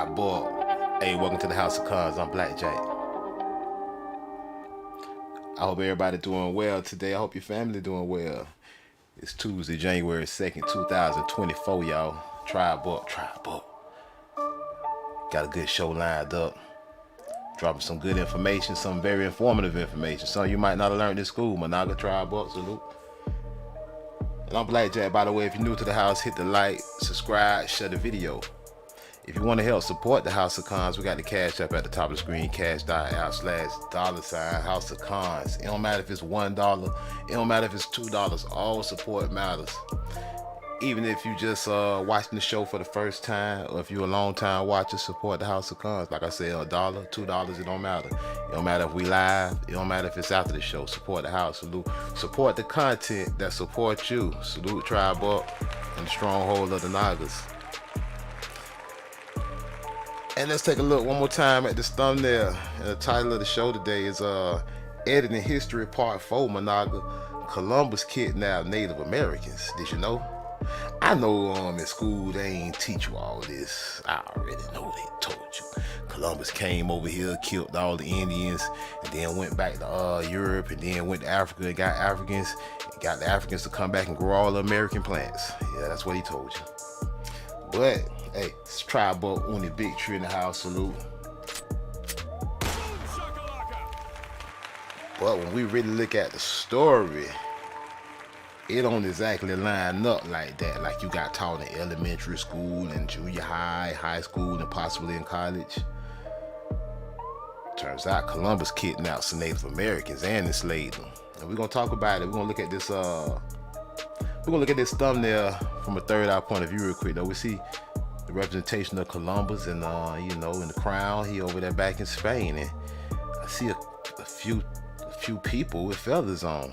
Tribe Boy. Hey, welcome to the House of Cards. I'm Blackjack. I hope everybody doing well today. I hope your family doing well. It's Tuesday, January 2nd, 2024, y'all. Tribe Boy. Got a good show lined up. Dropping some good information, some very informative information. Some you might not have learned in school. Monaga Tribe Boy, salute. And I'm Blackjack, by the way. If you're new to the house, hit the like, subscribe, share the video. If you want to help support the House of Cons, we got the Cash App at the top of the screen, cash.out/$ House of Cons. It don't matter if it's $1, it don't matter if it's $2, all support matters. Even if you just watching the show for the first time, or if you're a long time watcher, support the House of Cons. Like I said, $1, $2, it don't matter. It don't matter if we live, it don't matter if it's after the show. Support the house, salute. Support the content that supports you. Salute Tribe Up and the stronghold of the Nagas. And let's take a look one more time at this thumbnail. And the title of the show today is Editing History Part 4, Monaga. Columbus kidnapped Native Americans. Did you know? I know in school they ain't teach you all this. I already know they told you. Columbus came over here, killed all the Indians, and then went back to Europe, and then went to Africa and got Africans. And got the Africans to come back and grow all the American plants. Yeah, that's what he told you. But hey, it's Tribe Up on the big tree in the house, salute. But when we really look at the story, it don't exactly line up like that, like you got taught in elementary school and junior high, high school, and possibly in college. Turns out Columbus kidnapped some Native Americans and enslaved them. And we're gonna talk about it. We're gonna look at this thumbnail from a third eye point of view real quick though. We see the representation of Columbus and in the crown. He over there back in Spain, and I see a few people with feathers on.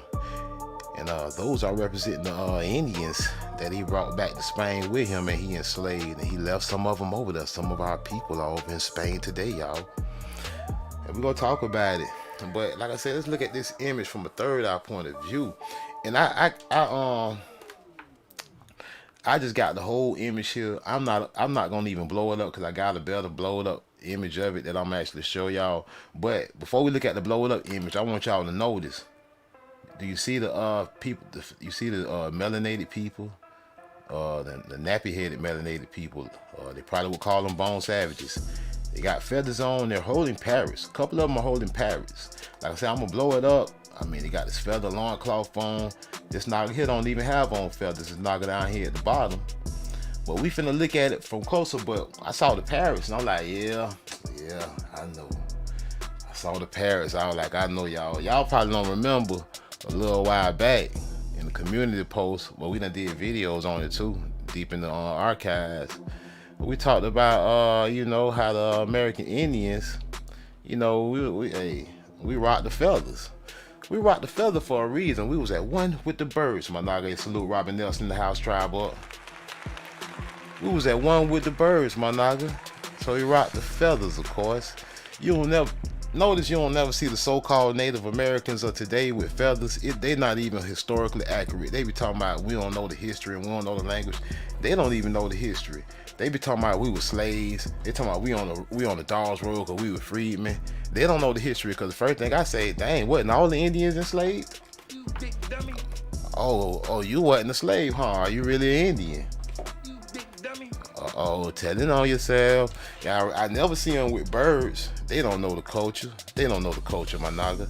And those are representing the Indians that he brought back to Spain with him, and he enslaved, and he left some of them over there. Some of our people are over in Spain today, y'all. And we're gonna talk about it. But like I said, let's look at this image from a third eye point of view. And I just got the whole image here. I'm not gonna even blow it up because I got a better blow it up image of it that I'm actually show y'all. But before we look at the blow it up image, I want y'all to notice. Do you see the people? You see the melanated people, the nappy-headed melanated people? They probably would call them bone savages. They got feathers on. They're holding parrots. A couple of them are holding parrots. Like I said, I'm gonna blow it up. I mean, they got this feather loincloth on. This Naga here don't even have on feathers. This Naga down here at the bottom. But we finna look at it from closer. But I saw the parrots, and I'm like, yeah, I know. I saw the parrots. I was like, I know y'all. Y'all probably don't remember. A little while back in the community post, well, we done did videos on it too, deep in the archives. But we talked about, how the American Indians, we rocked the feathers. We rocked the feather for a reason. We was at one with the birds. My Naga, salute Robin Nelson in the house, Tribe Up. We was at one with the birds, my Naga. So we rocked the feathers, of course. You don't never see the so-called Native Americans of today with feathers. They're not even historically accurate. They be talking about we don't know the history and we don't know the language. They don't even know the history. They be talking about we were slaves. They talking about we on the Dawes Road because we were freedmen. They don't know the history because the first thing I say, dang, wasn't all the Indians enslaved? You big dummy. Oh, you wasn't a slave, huh? Are you really an Indian? Telling on yourself. Yeah, I never see them with birds. They don't know the culture. My Naga.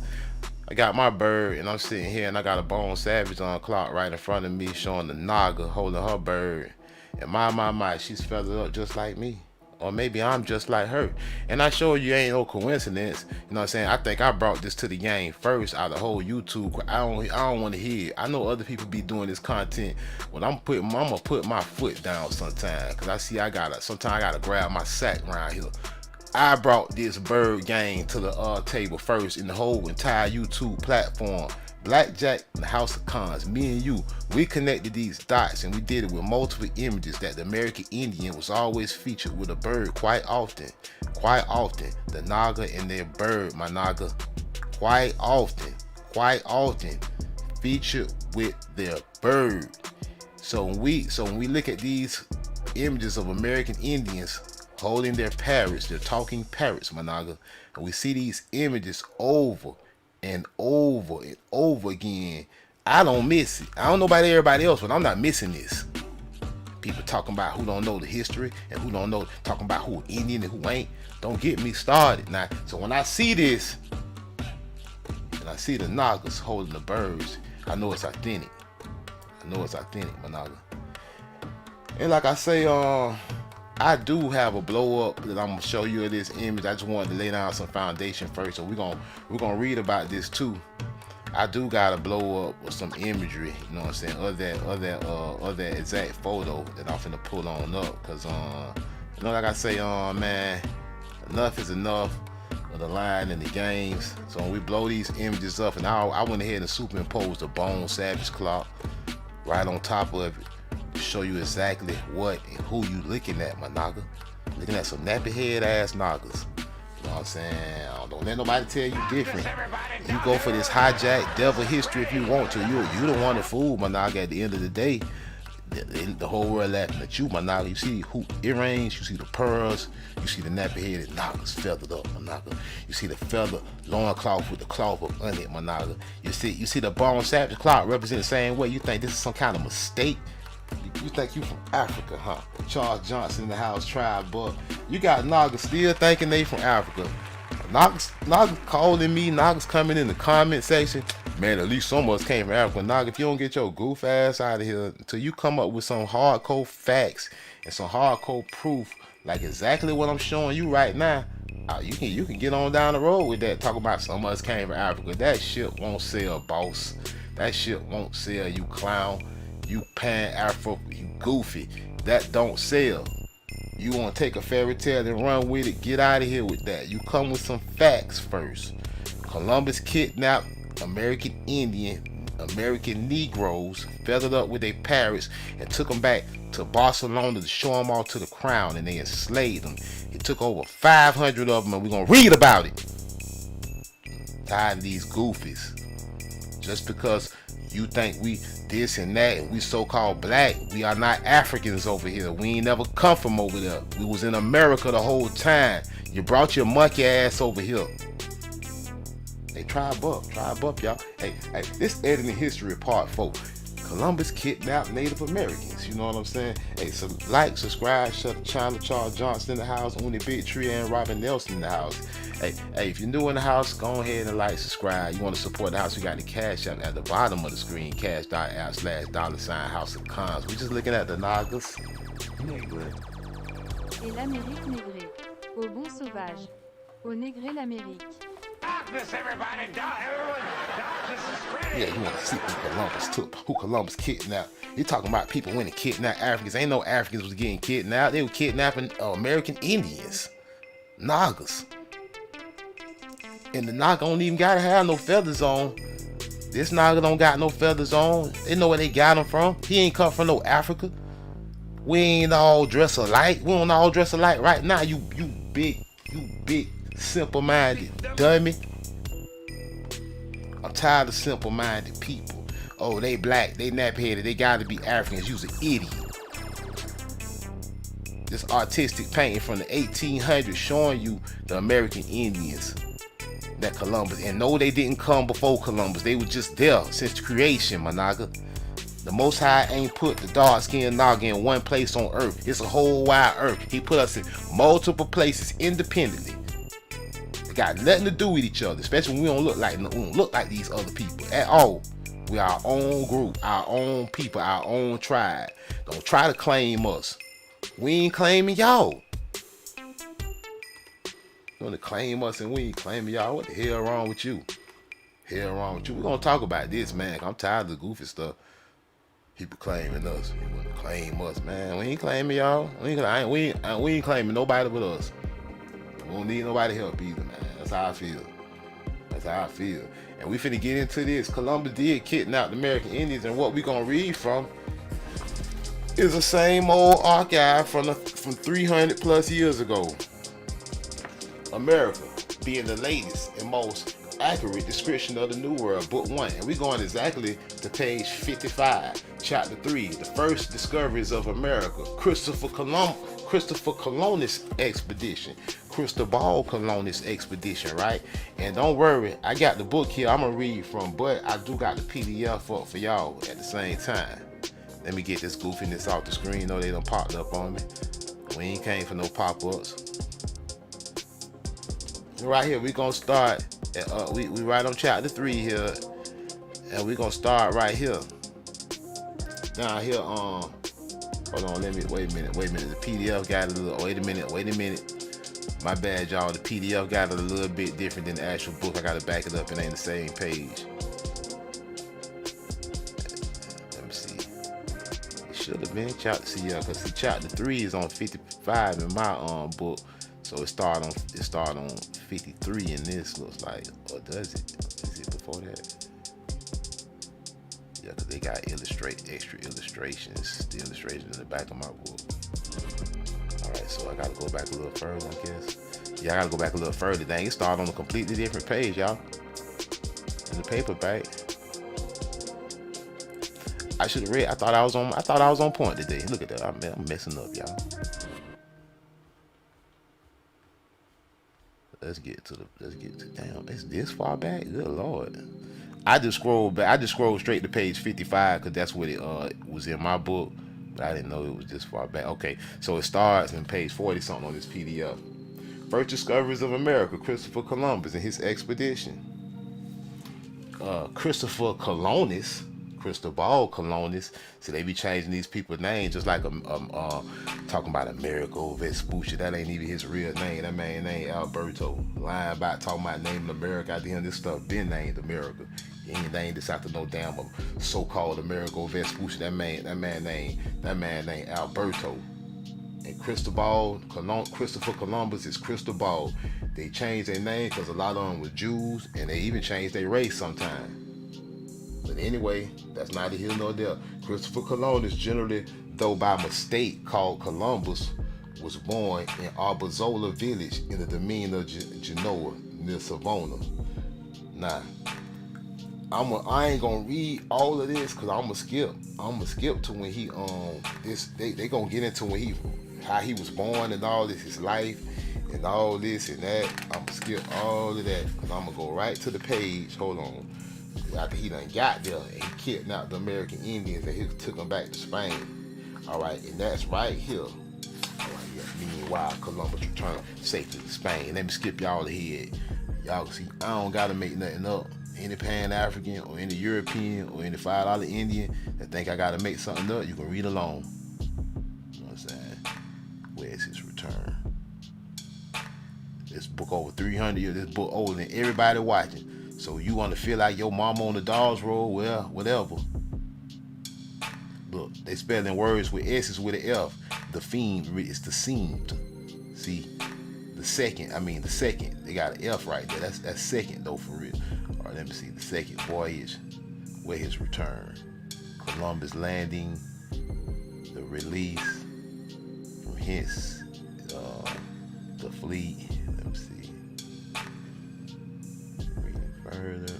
I got my bird, and I'm sitting here, and I got a bone savage on a clock right in front of me, showing the Naga holding her bird. And my, she's feathered up just like me. Or maybe I'm just like her. And I show you ain't no coincidence. You know what I'm saying? I think I brought this to the game first out of the whole YouTube. I don't want to hear it. I know other people be doing this content, but I'm gonna put my foot down sometimes. Cause I see sometimes I gotta grab my sack around here. I brought this bird game to the table first in the whole entire YouTube platform. Blackjack and the House of Cons, me and you, we connected these dots, and we did it with multiple images that the American Indian was always featured with a bird quite often. The Naga and their bird, my Naga, quite often featured with their bird. So when we look at these images of American Indians holding their parrots, their talking parrots, Managa. And we see these images over and over and over again. I don't miss it. I don't know about everybody else, but I'm not missing this. People talking about who don't know the history and who don't know, talking about who Indian and who ain't. Don't get me started. Now, so when I see this, and I see the Nagas holding the birds, I know it's authentic. I know it's authentic, Managa. And like I say, I do have a blow up that I'm gonna show you of this image. I just wanted to lay down some foundation first, so we're gonna read about this too. I do got a blow up with some imagery, you know what I'm saying, of that exact photo that I'm finna pull on up, cause you know, like I say, man, enough is enough of the line and the games. So when we blow these images up, and I went ahead and superimposed the Bone Savage clock right on top of it to show you exactly what and who you looking at, Managa. Looking at some nappy head ass Nagas. You know what I'm saying? Don't let nobody tell you different. You go for this hijack devil history if you want to. You the one that fooled, Managa. At the end of the day, the whole world laughing at you, Managa. You see hoop earrings, you see the pearls, you see the nappy headed Nagas feathered up, Managa. You see the feather loincloth with the cloth up under it, Managa. You see the Bone Savage clock represent the same way. You think this is some kind of mistake? You think you from Africa, huh? Charles Johnson in the house, tribe, but you got Nagas still thinking they from Africa. Nagas calling me, Nagas coming in the comment section. Man, at least some of us came from Africa. Naga, if you don't get your goof ass out of here until you come up with some hardcore facts and some hardcore proof, like exactly what I'm showing you right now, you can get on down the road with that. Talk about some of us came from Africa. That shit won't sell, boss. That shit won't sell, you clown. You pan-Afro, you goofy. That don't sell. You want to take a fairy tale and run with it, get out of here with that. You come with some facts first. Columbus kidnapped American Indian, American Negroes, feathered up with their parrots, and took them back to Barcelona to show them all to the crown, and they enslaved them. It took over 500 of them, and we're going to read about it. Tired of these goofies. Just because you think we this and that and we so-called black, we are not Africans over here. We ain't never come from over there. We was in America the whole time. You brought your monkey ass over here. Hey, tribe up, y'all. Hey, this editing history part 4. Columbus kidnapped Native Americans. You know what I'm saying? Hey, so like, subscribe, shut the channel. Charles Johnson in the house, Uni Big Tree, and Robin Nelson in the house. Hey, if you're new in the house, go ahead and like, subscribe. You want to support the house, we got the cash app at the bottom of the screen, cash.app/$ House of Cons. We're just looking at the Nagas. Et l'Amérique négrée. Au bon sauvage. Au négré l'Amérique. Yeah, you want to see who Columbus kidnapped. You talking about people when they kidnapped Africans. Ain't no Africans was getting kidnapped. They were kidnapping American Indians. Nagas. And the Naga don't even gotta have no feathers on. This Naga don't got no feathers on. They know where they got them from. He ain't come from no Africa. We ain't all dressed alike. We don't all dress alike right now. You big simple-minded dummy. I'm tired of simple-minded people. Oh, they black, they nappy-headed, they gotta be Africans. You's an idiot. This artistic painting from the 1800s showing you the American Indians that Columbus, and no, they didn't come before Columbus. They were just there since creation, Managa. The Most High ain't put the dark-skinned Naga in one place on earth. It's a whole wide earth. He put us in multiple places independently. It got nothing to do with each other, especially when we don't look like these other people at all. We our own group, our own people, our own tribe. Don't try to claim us. We ain't claiming y'all. You want to claim us and we ain't claiming y'all? What the hell wrong with you? Hell wrong with you? We're gonna talk about this, man. I'm tired of the goofy stuff. People claiming us. You want to claim us, man? We ain't claiming y'all. We ain't claiming nobody but us. We don't need nobody help either, man. That's how I feel. That's how I feel. And we finna get into this. Columbus did kidnap the American Indians, and what we gonna read from is the same old archive from 300 plus years ago. America being the latest and most accurate description of the New World, Book 1. And we're going exactly to page 55, Chapter 3, the first discoveries of America. Christopher Christopher Columbus expedition. Cristobal Columbus expedition, right? And don't worry, I got the book here. I'm gonna read from, but I do got the PDF up for y'all at the same time. Let me get this goofiness off the screen. No, they done popped up on me. We ain't came for no pop-ups. Right here, we gonna start. We right on chapter 3 here, and we gonna start right here. Down here, hold on. Wait a minute. The PDF got a little. Wait a minute. My bad, y'all. The PDF got it a little bit different than the actual book. I gotta back it up. It ain't the same page. Let me see. It should have been chapter. See, yeah, cause see, chapter 3 is on 55 in my book. So it start on 53 in this, looks like. Or does it? Is it before that? Yeah, cause they got extra illustrations. The illustrations in the back of my book. Alright, so I gotta go back a little further, I guess. Yeah, I gotta go back a little further. Dang, it started on a completely different page, y'all. In the paperback. I should have read. I thought I was on point today. Look at that. I'm messing up, y'all. Let's get to damn, it's this far back. Good Lord. I just scrolled back. I just scrolled straight to page 55 because that's what it was in my book. But I didn't know it was this far back. Okay, so it starts in page 40 something on this PDF. First discoveries of America, Christopher Columbus and his expedition. Christopher Columbus, Cristobal Columbus. So they be changing these people's names just like talking about Amerigo Vespucci. That ain't even his real name. That man named Alberto. Lying about talking about naming America. At the end, this stuff been named America. He ain't named this after no damn so-called Amerigo Vespucci. That man named Alberto. And Christopher Columbus is Cristobal. They changed their name because a lot of them was Jews, and they even changed their race sometimes. But anyway, that's neither here nor there. Christopher Columbus, generally, though by mistake called Columbus, was born in Arbozola village in the domain of Genoa near Savona. Now, I ain't gonna read all of this because I'm gonna skip to when he they gonna get into how he was born and all this, his life and all this and that. I'm gonna skip all of that because I'm gonna go right to the page. Hold on. After he done got there and he kidnapped the American Indians and he took them back to Spain. Alright, and that's right here. Alright, yeah. Meanwhile, Columbus returned safely to Spain. Let me skip y'all ahead. Y'all can see I don't gotta make nothing up. Any Pan-African or any European or any $5 Indian that think I gotta make something up, you can read along. You know what I'm saying? Where's his return? This book over 300 years, this book older than everybody watching. So you want to feel like your mama on the dolls roll? Well, whatever. Look, they spelling words with S's with an F. The fiend is the seemed. See, the second. They got an F right there. That's second though for real. All right, let me see. The second voyage, where his return. Columbus landing, the release from hence, the fleet. Let me see. Further,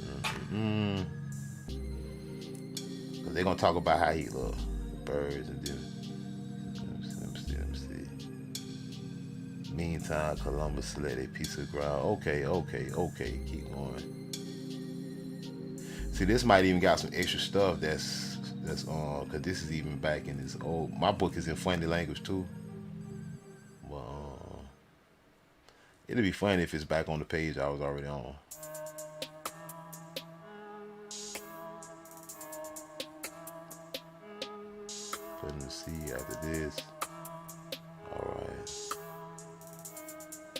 because they're gonna talk about how he loved birds and then. Let me see. Meantime, Columbus selected a piece of ground. Okay. Keep going. See, this might even got some extra stuff that's because this is even back in this old. My book is in funny language too. Well, it'll be funny if it's back on the page I was already on. Putting the C after this. Alright.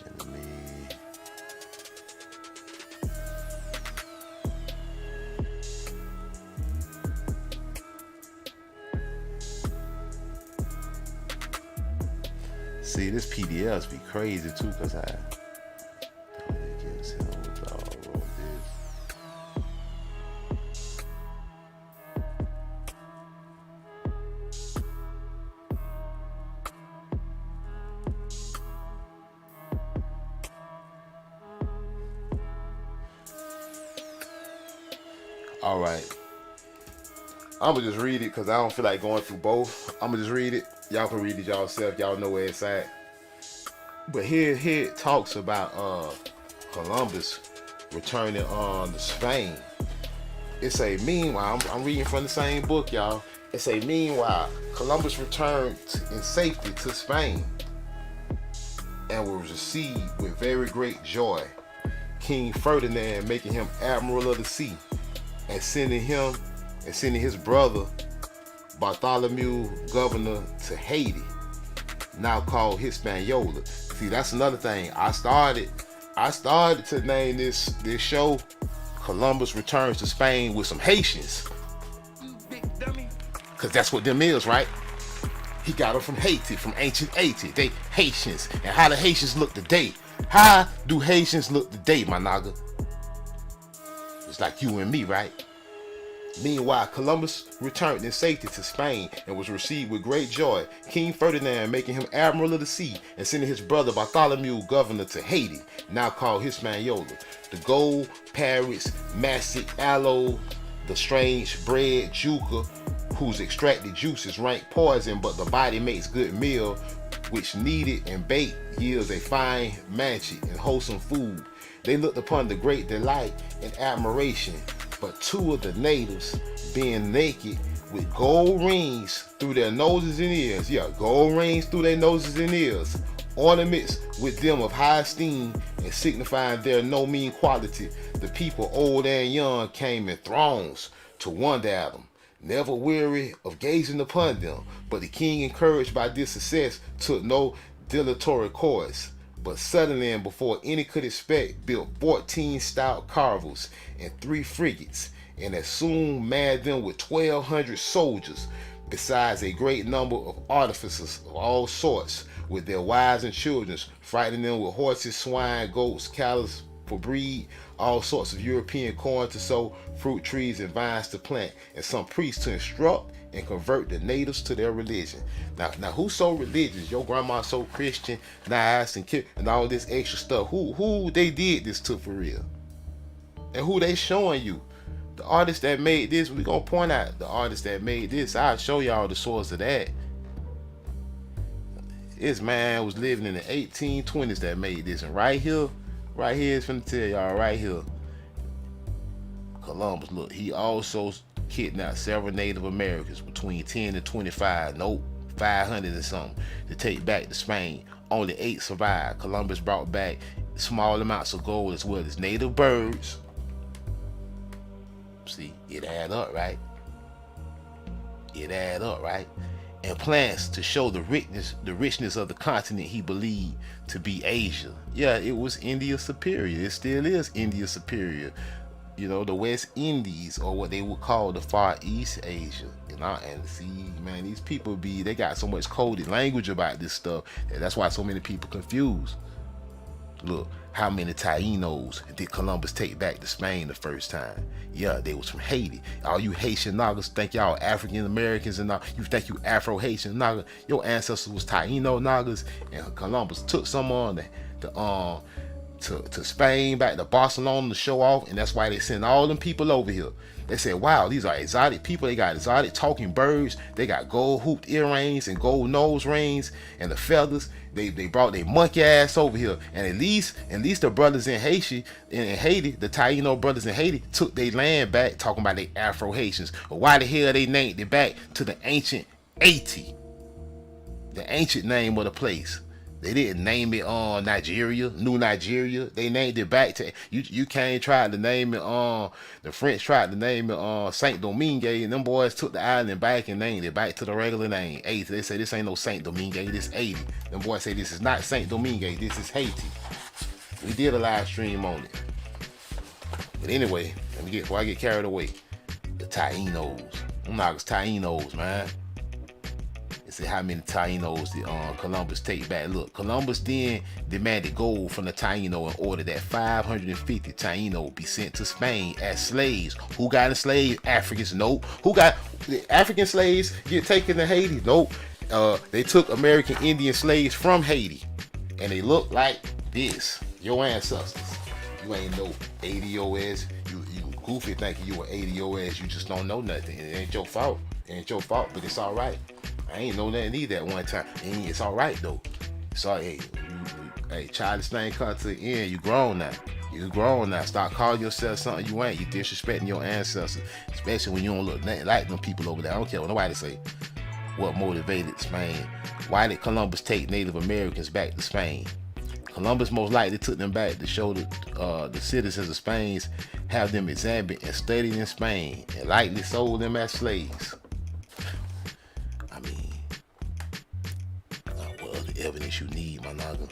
Enemy. See, this PDFs be crazy too, cause I All right. I'm gonna just read it because I don't feel like going through both. I'm gonna just read it. Y'all can read it yourself. Y'all know where it's at. But here it talks about Columbus returning on to Spain. It say, meanwhile, I'm reading from the same book, y'all. It say, meanwhile, Columbus returned in safety to Spain and was received with very great joy. King Ferdinand making him admiral of the sea and sending his brother Bartholomew governor to Haiti, now called Hispaniola. See, that's another thing. I started to name this show Columbus Returns to Spain with some Haitians. Cause that's what them is, right? He got them from Haiti, from ancient Haiti. They Haitians. And how the Haitians look today. How do Haitians look today, my naga? It's like you and me, right? Meanwhile, Columbus returned in safety to Spain and was received with great joy. King Ferdinand making him admiral of the sea and sending his brother Bartholomew governor to Haiti, now called Hispaniola. The gold, parrots, mastic, aloe, the strange bread, juca, whose extracted juices rank poison, but the body makes good meal, which kneaded and baked yields a fine manchi and wholesome food. They looked upon the great delight and admiration, but two of the natives, being naked with gold rings through their noses and ears, gold rings through their noses and ears, ornaments with them of high esteem and signifying their no mean quality, the people old and young came in throngs to wonder at them, never weary of gazing upon them. But the king, encouraged by this success, took no dilatory course, but suddenly, and before any could expect, built 14 stout carvels and 3 frigates, and as soon manned them with 1,200 soldiers, besides a great number of artificers of all sorts, with their wives and children, frightening them with horses, swine, goats, cows for breed, all sorts of European corn to sow, fruit trees and vines to plant, and some priests to instruct and convert the natives to their religion. Now who's so religious? Your grandma so Christian, nice and all this extra stuff. Who they did this to for real? And who they showing you? The artist that made this, we gonna point out the artist that made this. I'll show y'all the source of that. This man was living in the 1820s that made this, and right here is finna tell y'all right here. Columbus, look, he also kidnapped several Native Americans between 10 and 25, 500 and something, to take back to Spain. Only 8 survived. Columbus brought back small amounts of gold as well as native birds. See, it add up, right? And plants to show the richness of the continent he believed to be Asia. Yeah, it was India Superior. It still is India Superior. You know, the West Indies, or what they would call the Far East Asia. You know, and see, man, these people they got so much coded language about this stuff. That's why so many people confused. Look, how many Tainos did Columbus take back to Spain the first time? Yeah, they was from Haiti. All you Haitian Nagas think y'all African Americans and all. You think you Afro-Haitian Naga. Your ancestors was Taino Nagas, and Columbus took some on to Spain, back to Barcelona to show off, and that's why they send all them people over here. They said, wow, these are exotic people. They got exotic talking birds. They got gold hooped earrings and gold nose rings and the feathers. They brought their monkey ass over here. And at least the brothers in Haiti, the Taino brothers in Haiti, took their land back, talking about they Afro-Haitians. But why the hell they named it back to the ancient Haiti? The ancient name of the place. They didn't name it Nigeria, New Nigeria. They named it back to you can't try to name it the French tried to name it Saint Domingue, and them boys took the island back and named it back to the regular name, Haiti. They say this ain't no Saint Domingue, this Haiti. Them boys say this is not Saint Domingue, this is Haiti. We did a live stream on it. But anyway, before I get carried away, the Tainos. Them niggas Tainos, man. See how many Tainos did Columbus take back. Look, Columbus then demanded gold from the Taino in order that 550 Taino be sent to Spain as slaves. Who got enslaved? Africans? Nope. Who got the African slaves get taken to Haiti? Nope. They took American Indian slaves from Haiti, and they look like this. Your ancestors. You ain't no ADOS. You goofy thinking you an 80 your ass. You just don't know nothing. It ain't your fault. It ain't your fault, but it's all right. I ain't know nothing either at one time. And it's all right though. So hey, childish thing come to the end. You grown now. You grown now. Stop calling yourself something you ain't. You disrespecting your ancestors, especially when you don't look nothing like them people over there. I don't care what nobody say. What motivated Spain? Why did Columbus take Native Americans back to Spain? Columbus most likely took them back to show the citizens of Spain, have them examined and studied in Spain, and likely sold them as slaves. I mean, what other evidence you need, my nigga?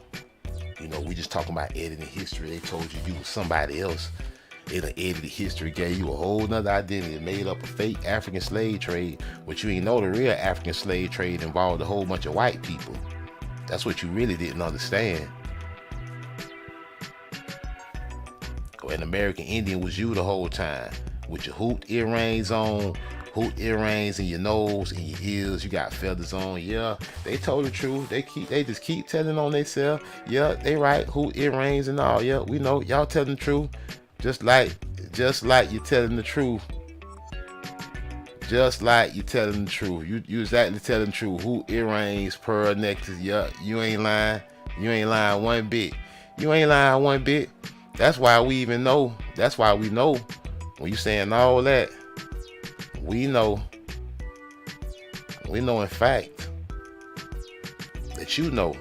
You know, we just talking about editing history. They told you was somebody else. They done edited history, gave you a whole nother identity, made up a fake African slave trade, but you ain't know the real African slave trade involved a whole bunch of white people. That's what you really didn't understand. An American Indian was you the whole time, with your hoop earrings on, hoop earrings in your nose and your ears. You got feathers on. Yeah, they told the truth. They just keep telling on themselves. Yeah, they right. Hoop earrings and all. Yeah, we know y'all telling the truth. Just like you're telling the truth. Just like you telling the truth. You exactly telling the truth. Hoop earrings, pearl necklace. Yeah, you ain't lying. You ain't lying one bit. You ain't lying one bit. That's why we even know. That's why we know. When you saying all that, we know. We know in fact that you know.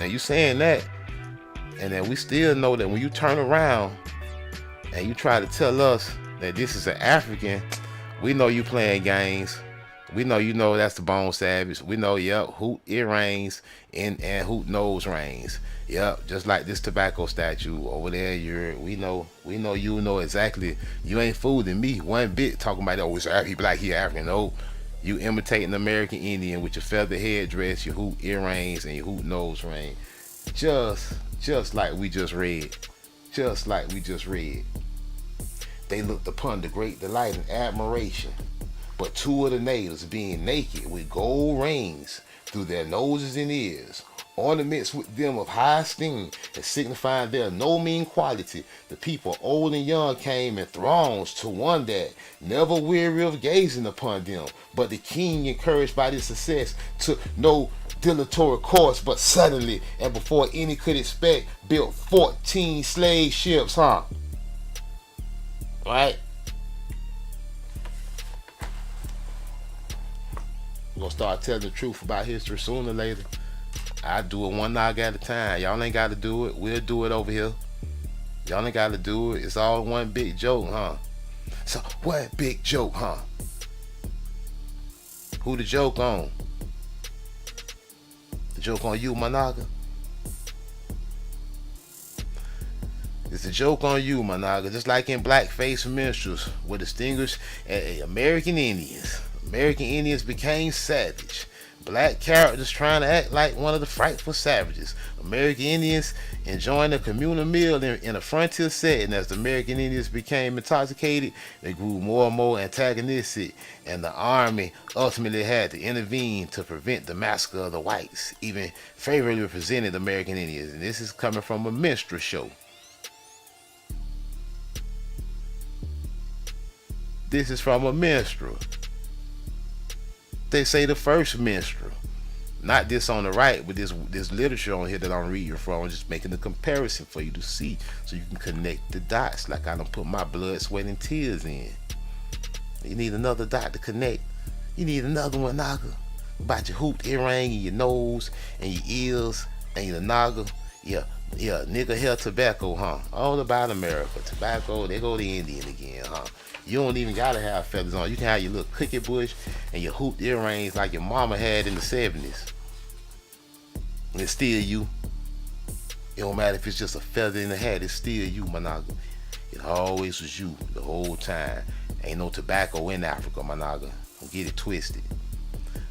And you saying that, and then we still know that when you turn around and you try to tell us that this is an African, we know you playing games. We know you know that's the Bone Savage. We know, yep, hoop earrings and hoop nose rings. Yep, just like this tobacco statue over there. We know you know exactly. You ain't fooling me one bit talking about oh, it's African, black here African. No, you imitating the American Indian with your feather headdress, your hoop earrings, and your hoop nose ring. Just like we just read. Just like we just read. They looked upon the great delight and admiration. But two of the natives being naked with gold rings through their noses and ears, ornaments with them of high esteem, and signifying their no mean quality, the people old and young came in throngs to one that never weary of gazing upon them. But the king, encouraged by this success, took no dilatory course, but suddenly, and before any could expect, built 14 slave ships, huh? Right? We're gonna start telling the truth about history sooner or later. I do it one nog at a time. Y'all ain't gotta do it. We'll do it over here. Y'all ain't gotta do it. It's all one big joke, huh? So what big joke, huh? Who the joke on? The joke on you, Managa? It's a joke on you, Managa. Just like in blackface minstrels were distinguished American Indians. American Indians became savage. Black characters trying to act like one of the frightful savages. American Indians enjoying a communal meal in a frontier setting. As the American Indians became intoxicated, they grew more and more antagonistic, and the army ultimately had to intervene to prevent the massacre of the whites, even favorably represented the American Indians. And this is coming from a minstrel show. This is from a minstrel. They say the first minstrel. Not this on the right, but this literature on here that I'm reading from. I'm just making a comparison for you to see, so you can connect the dots like I done put my blood, sweat, and tears in. You need another dot to connect. You need another one, Naga. About your hoop earring and your nose and your ears and your Naga. Yeah, nigga hair tobacco, huh? All about America. Tobacco, they go to Indian again, huh? You don't even gotta have feathers on. You can have your little cookie bush and your hoop earrings like your mama had in the 70s. And it's still you. It don't matter if it's just a feather in the hat, it's still you, Managa. It always was you the whole time. Ain't no tobacco in Africa, Managa. Don't get it twisted.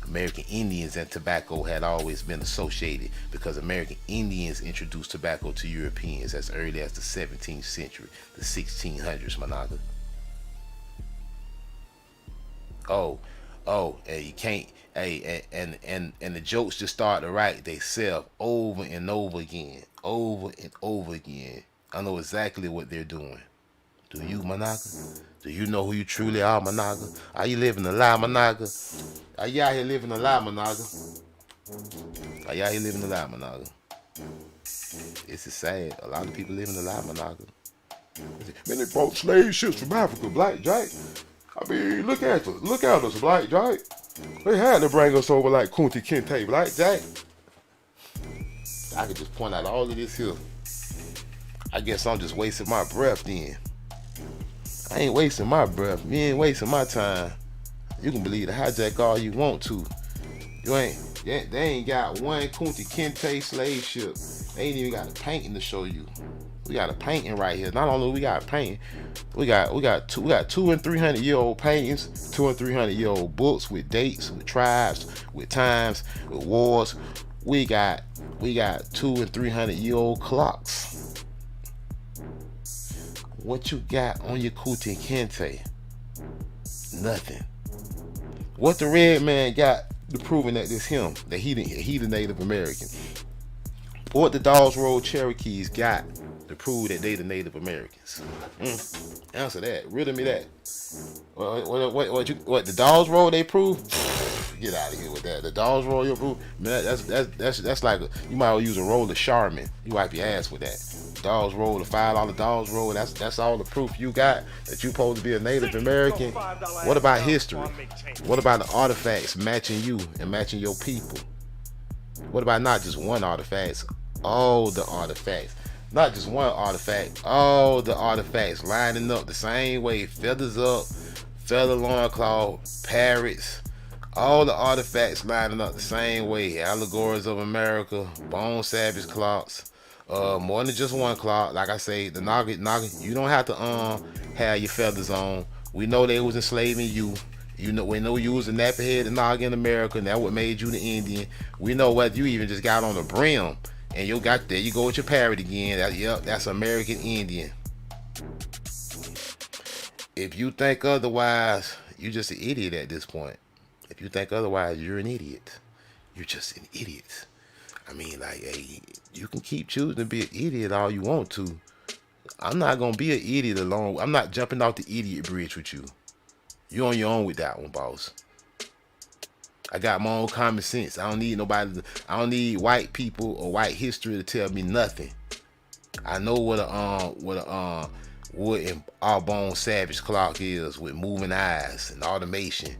American Indians and tobacco had always been associated because American Indians introduced tobacco to Europeans as early as the 17th century, the 1600s, Managa. And you can't, and the jokes just start to write themselves over and over again, over and over again. I know exactly what they're doing. Do you, Managa? Do you know who you truly are, Managa? Are you living a lie, Managa? Are you out here living a lie, Managa? Are you out here living a lie, Managa? This is sad. A lot of people living a lie, Managa. Man, they brought slave ships from Africa, Black Jack. I mean, look at us. Look at us, Black Jack. They had to bring us over like Kunti Kinte, Black Jack. I could just point out all of this here. I guess I'm just wasting my breath then. I ain't wasting my breath. You ain't wasting my time. You can believe the hijack all you want to. You ain't. They ain't got one Kunti Kinte slave ship. They ain't even got a painting to show you. We got a painting right here. Not only we got a painting, we got 200 and 300 year old paintings, 200 and 300 year old books with dates, with tribes, with times, with wars. We got 200 and 300 year old clocks. What you got on your Kunti Kinte? Nothing. What the red man got to proving that it's him, that he the Native American? What the Dawes Road Cherokees got to prove that they the Native Americans? Answer that. Riddle me that. What the Dawes Road they prove? Get out of here with that. The Dawes Road you prove? Man, that's like you might well use a roll of Charmin. You wipe your ass with that. Dawes Roll, the $5 Dawes Roll. That's all the proof you got that you supposed to be a Native American. What about history? What about the artifacts matching you and matching your people? What about not just one artifact? All the artifacts. Not just one artifact. All the artifacts lining up the same way. Feathers up, feather loincloth, parrots. All the artifacts lining up the same way. Allegories of America, Bone Savage clocks. More than just one clock. Like I say, the Naga, you don't have to have your feathers on. We know they was enslaving you. We know you was a nappy-headed Naga in America, and that what made you the Indian. We know whether you even just got on the brim, and there you go with your parrot again. That's American Indian. If you think otherwise, you're just an idiot at this point. If you think otherwise, you're an idiot. You're just an idiot. I mean, like, hey, you can keep choosing to be an idiot all you want to. I'm not gonna be an idiot alone. I'm not jumping off the idiot bridge with you. You're on your own with that one, boss. I got my own common sense. I don't need nobody. I don't need white people or white history to tell me nothing. I know what a wood and all bone savage clock is with moving eyes and automation.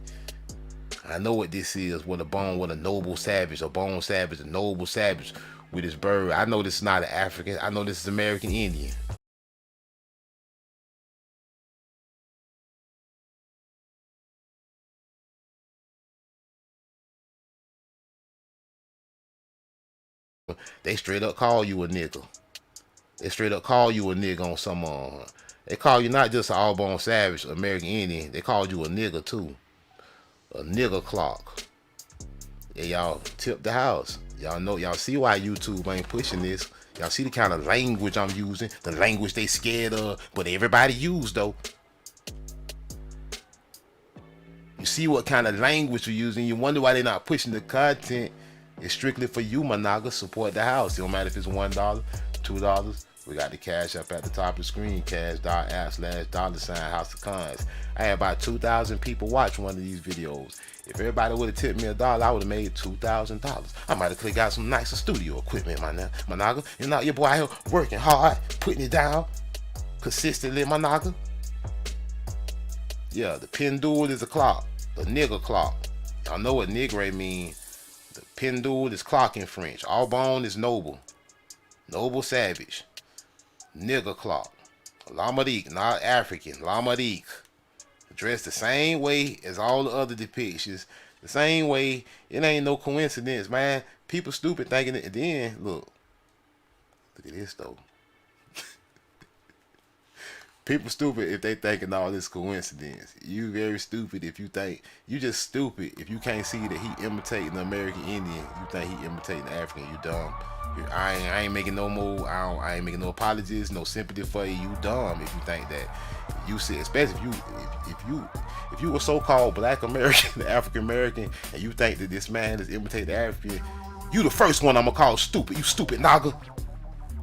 I know what this is, what a noble savage, a bone savage, a noble savage with his bird. I know this is not an African. I know this is American Indian. They straight up call you a nigga. They straight up call you a nigga on some they call you not just an all bone savage, American Indian. They called you a nigga too. A nigga clock. Yeah, y'all tip the house. Y'all see why YouTube ain't pushing this. Y'all see the kind of language I'm using, the language they scared of, but everybody use though. You see what kind of language you're using. You wonder why they're not pushing the content. It's strictly for you, my naga. Support the house. It don't matter if it's $1, $2. We got the cash up at the top of the screen. Cash.app/$House of Cons. I had about 2,000 people watch one of these videos. If everybody would have tipped me $1, I would have made $2,000. I might have clicked out some nicer studio equipment, my naga. You know, your boy out here working hard, putting it down consistently, my naga. Yeah, the pendule is a clock, the nigga clock. Y'all know what nigre mean. The pendule is clock in French. All bone is noble. Noble savage. Nigga clock. Lamarik, not African. Lamarik. Dressed the same way as all the other depictions. The same way. It ain't no coincidence, man. People stupid thinking it. Then, look at this, though. People stupid if they thinking all this coincidence. You very stupid if you think. You just stupid if you can't see that he imitating the American Indian. You think he imitating the African. You dumb. I ain't making no more. I ain't making no apologies, no sympathy for you. You dumb if you think that. You see, especially if you were so-called Black American, African American, and you think that this man is imitating the African, you the first one I'm gonna call stupid. You stupid naga.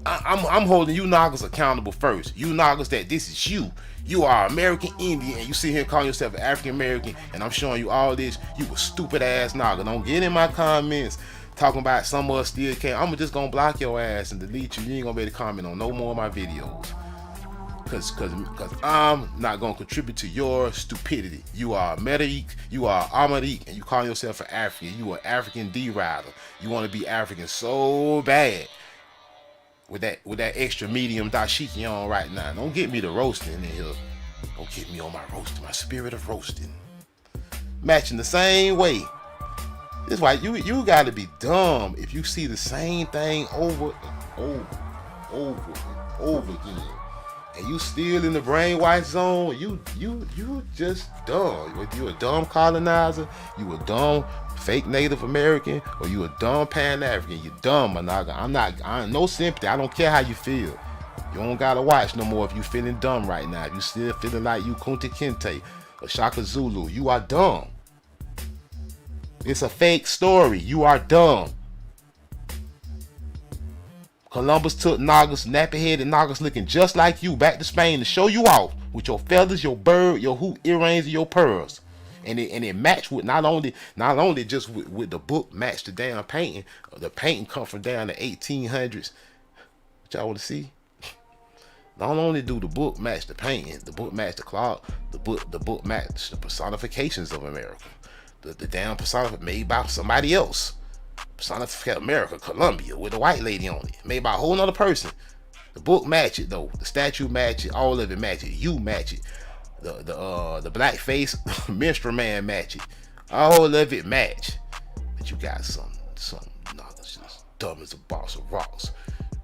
I'm holding you Nagas accountable first. You Nagas, that this is you. You are American Indian, and you sit here calling yourself an African American, and I'm showing you all this. You a stupid ass Naga. Don't get in my comments talking about some of us still can't. I'm just gonna block your ass and delete you. You ain't gonna be able to comment on no more of my videos. Cause I'm not gonna contribute to your stupidity. You are Medaik, you are Amarik, and you call yourself an African. You are African D-Rider. You want to be African so bad. With that extra medium dashiki on right now. Don't get me to roasting in here. Don't get me on my roasting, my spirit of roasting. Matching the same way. This is why you gotta be dumb if you see the same thing over and over again. And you still in the brainwash zone, you just dumb. Whether you a dumb colonizer, you a dumb fake Native American, or you a dumb Pan-African, you dumb, Managa. I no sympathy. I don't care how you feel. You don't gotta watch no more if you feeling dumb right now. If you still feeling like you Kunta Kinte or Shaka Zulu, you are dumb. It's a fake story. You are dumb. Columbus took Nagas, nappy-headed Nagas looking just like you, back to Spain to show you off with your feathers, your bird, your hoop earrings, and your pearls. And it matched with not only just with the book matched the damn painting. The painting come from down the 1800s. What y'all want to see? Not only do the book match the painting, the book match the clock, the book match the personifications of America. The damn personification made by somebody else. Personification America, Columbia, with a white lady on it, made by a whole nother person. The book match it though. The statue match it. All of it match it. You match it. The blackface minstrel man match it. All of it match. But you got some Nagas just dumb as a box of rocks.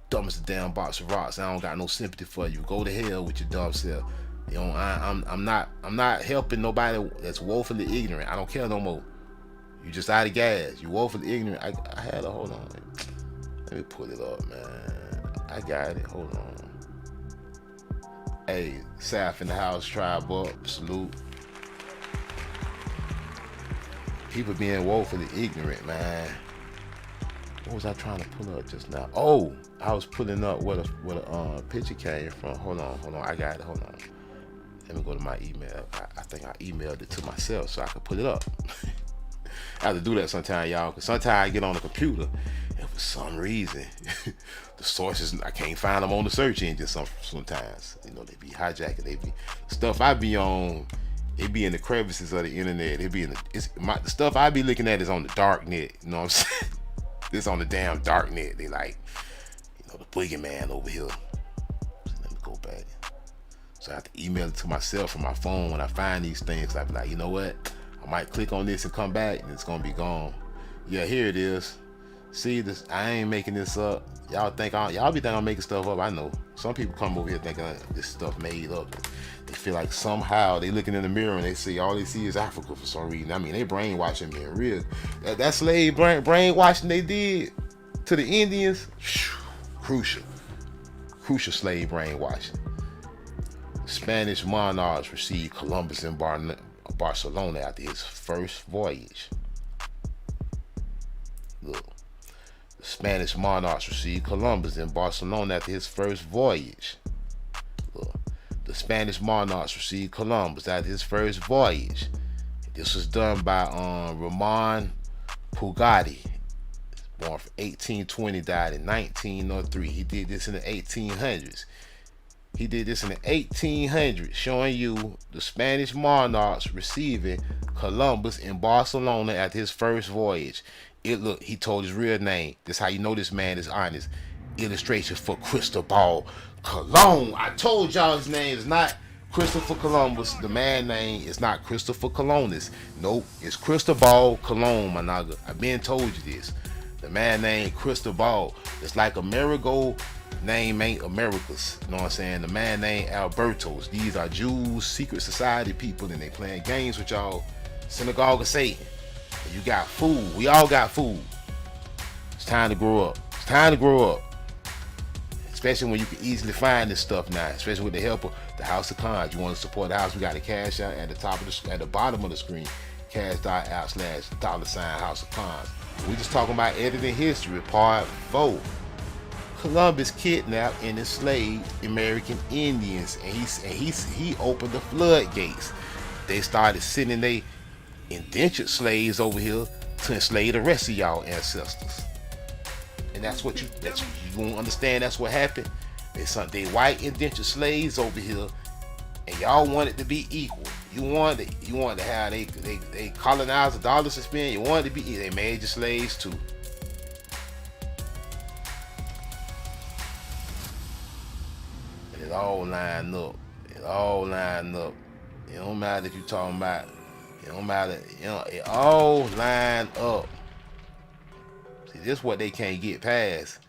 Dumb as a damn box of rocks. I don't got no sympathy for you. Go to hell with your dumb self. You know, I'm not helping nobody that's woefully ignorant. I don't care no more. You just out of gas. You woefully ignorant. I had a hold on. Let me pull it up, man. I got it. Hold on. Hey, Saf in the house, tribe up, salute. People being woefully ignorant, man. What was I trying to pull up just now? Oh, I was pulling up where a picture came from. Hold on. I got it. Hold on. Let me go to my email. I think I emailed it to myself so I could pull it up. I have to do that sometimes, y'all, because sometimes I get on the computer and for some reason the sources, I can't find them on the search engine sometimes. You know, they be hijacking, they be stuff I be on, it be in the crevices of the internet. It be in the stuff I be looking at is on the dark net. You know what I'm saying? It's on the damn dark net. They like, you know, the boogeyman over here. So let me go back. So I have to email it to myself from my phone when I find these things. I be like, you know what? I might click on this and come back and it's gonna be gone. Yeah, here it is. See this? I ain't making this up. Y'all be thinking I'm making stuff up. I know. Some people come over here thinking this stuff made up. They feel like somehow they looking in the mirror and they see all they see is Africa for some reason. I mean, they brainwashing me in real. That slave brainwashing they did to the Indians, crucial slave brainwashing. Spanish monarchs received Columbus in Barcelona after his first voyage. Look, the Spanish monarchs received Columbus in Barcelona after his first voyage. Look, the Spanish monarchs received Columbus after his first voyage. This was done by Ramon Pugatti, born from 1820, died in 1903. He did this in the 1800s. Showing you the Spanish monarchs receiving Columbus in Barcelona after his first voyage. Look, he told his real name. That's how you know this man is honest. Illustration for Cristobal Colon. I told y'all his name is not Christopher Columbus. The man name is not Christopher Columbus. Nope, it's Cristobal Colon, my nigga. I've been told you this. The man named Cristobal. It's like Amerigo name ain't Americas. You know what I'm saying? The man named Albertos. These are Jews, secret society people, and they playing games with y'all. Synagogue of Satan. And you got food. We all got food. It's time to grow up. It's time to grow up. Especially when you can easily find this stuff now. Especially with the help of the House of Cons. You want to support the house? We got a cash out at the bottom of the screen. Cash.out/$House of Cons. We just talking about editing history, part 4. Columbus kidnapped and enslaved American Indians, and he opened the floodgates. They started sending they indentured slaves over here to enslave the rest of y'all ancestors. And that's what you gonna understand. That's what happened. They sent they white indentured slaves over here, and y'all wanted to be equal. You wanted to have they colonize the dollars to spend. You wanted to be. They made you slaves too. And it all lined up. It all lined up. It don't matter if you talking about. It don't matter. You know, it all lined up. See, this is what they can't get past.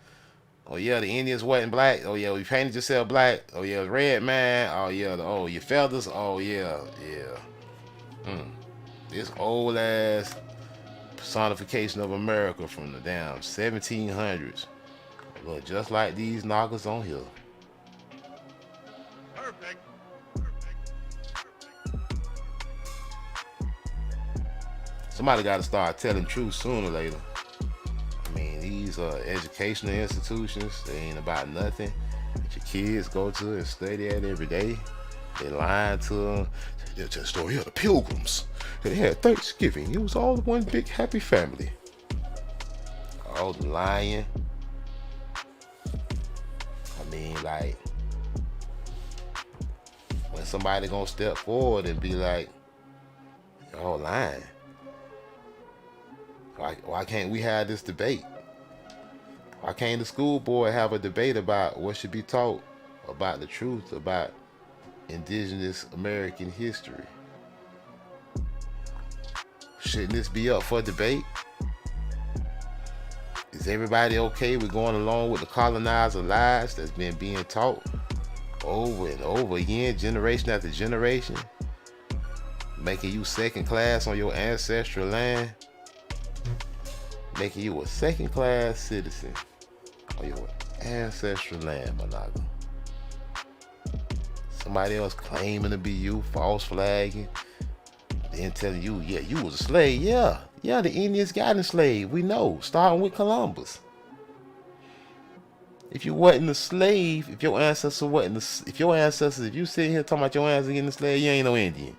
Oh yeah, the Indians wasn't black. Oh yeah, we painted yourself black. Oh yeah, red man. Oh yeah, oh your feathers. Oh yeah, yeah. This old ass personification of America from the damn 1700s. Look just like these knockers on here. Perfect. Somebody got to start telling truth sooner or later. I mean, these educational institutions, they ain't about nothing that your kids go to and study at every day. They lying to them. They tell the story of the Pilgrims. They had Thanksgiving. It was all one big happy family. All the lying. I mean, like, when somebody gonna step forward and be like, y'all lying. Why can't we have this debate? Why can't the school board have a debate about what should be taught about the truth about indigenous American history? Shouldn't this be up for debate? Is everybody okay with going along with the colonizer lies that's been being taught over and over again, generation after generation, making you second class on your ancestral land? Making you a second-class citizen on your ancestral land, Monaga. Somebody else claiming to be you, false flagging, then telling you, yeah, you was a slave. Yeah, the Indians got enslaved. We know, starting with Columbus. If you wasn't a slave, if your ancestors wasn't, if you sit here talking about your ancestors getting enslaved, you ain't no Indian.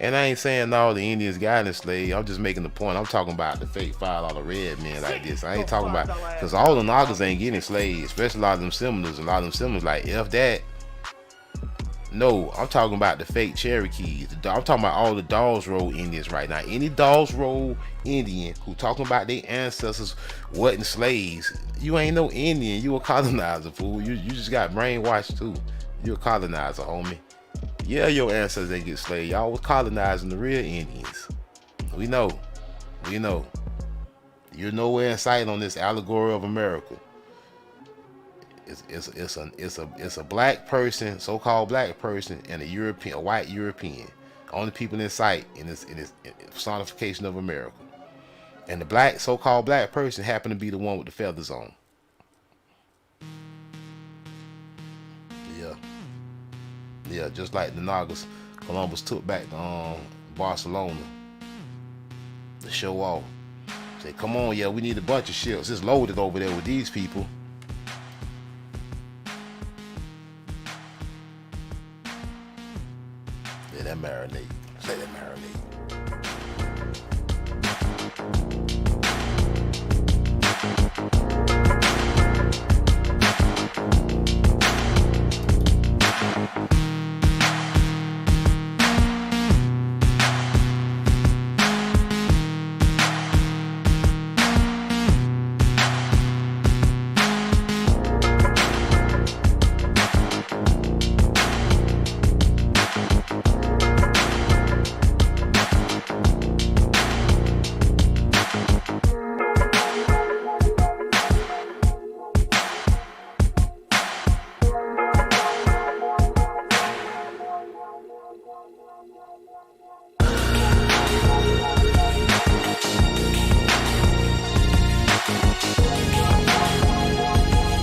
And I ain't saying all the Indians got enslaved. I'm just making the point. I'm talking about the fake $5 red men like this. I ain't talking about, because all the Nagas ain't getting enslaved, especially a lot of them Seminoles. A lot of them Seminoles like, F that. No, I'm talking about the fake Cherokees. I'm talking about all the Dawes Road Indians right now. Any Dawes Road Indian who talking about their ancestors wasn't slaves, you ain't no Indian. You a colonizer, fool. You just got brainwashed too. You a colonizer, homie. Yeah, your ancestors didn't get slaves. Y'all was colonizing the real Indians. We know. You're nowhere in sight on this allegory of America. It's a black person, so-called black person, and a white European. Only people in sight in this personification of America. And the so-called black person happened to be the one with the feathers on. Yeah, just like the Nagas, Columbus took back Barcelona to show off. Say, come on, yeah, we need a bunch of ships. It's loaded over there with these people. Let that marinate. Let that marinate.